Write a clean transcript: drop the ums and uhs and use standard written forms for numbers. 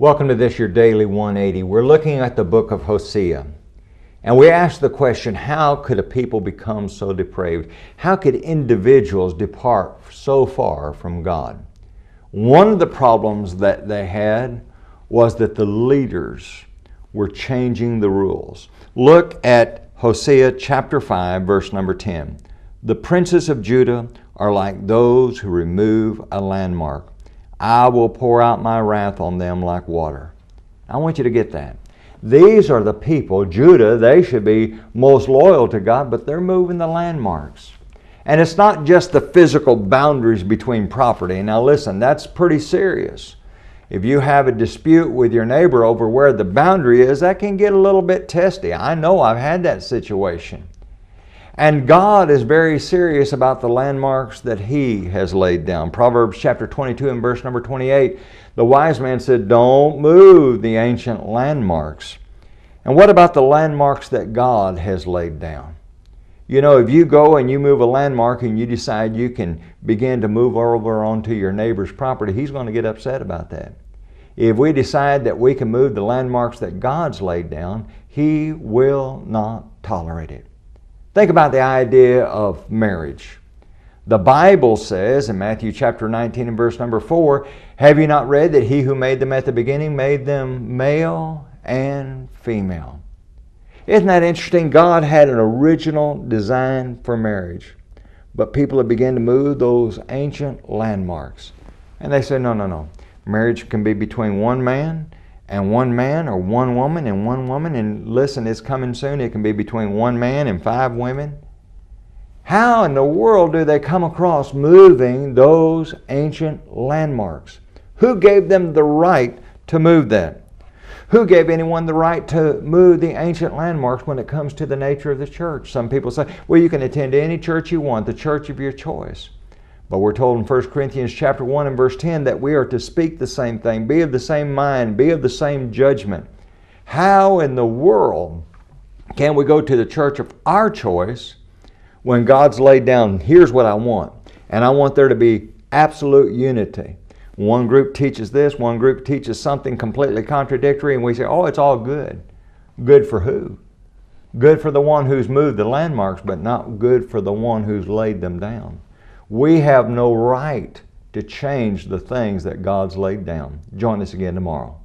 Welcome to this Your.Daily 180. We're looking at the book of Hosea. And we ask the question, how could a people become so depraved? How could individuals depart so far from God? One of the problems that they had was that the leaders were changing the rules. Look at Hosea chapter 5, verse number 10. The princes of Judah are like those who remove a landmark. I will pour out my wrath on them like water. I want you to get that. These are the people, Judah, they should be most loyal to God, but they're moving the landmarks. And it's not just the physical boundaries between property. Now listen, that's pretty serious. If you have a dispute with your neighbor over where the boundary is, that can get a little bit testy. I know I've had that situation. And God is very serious about the landmarks that He has laid down. Proverbs chapter 22 and verse number 28, the wise man said, don't move the ancient landmarks. And what about the landmarks that God has laid down? You know, if you go and you move a landmark and you decide you can begin to move over onto your neighbor's property, he's going to get upset about that. If we decide that we can move the landmarks that God's laid down, He will not tolerate it. Think about the idea of marriage. The Bible says in Matthew chapter 19 and verse number 4, have you not read that He who made them at the beginning made them male and female? Isn't that interesting? God had an original design for marriage, but people have begun to move those ancient landmarks. And they say, no. Marriage can be between one man, or one woman and one woman. And listen, it's coming soon. It can be between one man and 5 women. How in the world do they come across moving those ancient landmarks? Who gave them the right to move that? Who gave anyone the right to move the ancient landmarks when it comes to the nature of the church? Some people say, well, you can attend any church you want, the church of your choice. But we're told in 1 Corinthians chapter 1 and verse 10 that we are to speak the same thing, be of the same mind, be of the same judgment. How in the world can we go to the church of our choice when God's laid down, here's what I want, and I want there to be absolute unity? One group teaches this, one group teaches something completely contradictory, and we say, oh, it's all good. Good for who? Good for the one who's moved the landmarks, but not good for the one who's laid them down. We have no right to change the things that God's laid down. Join us again tomorrow.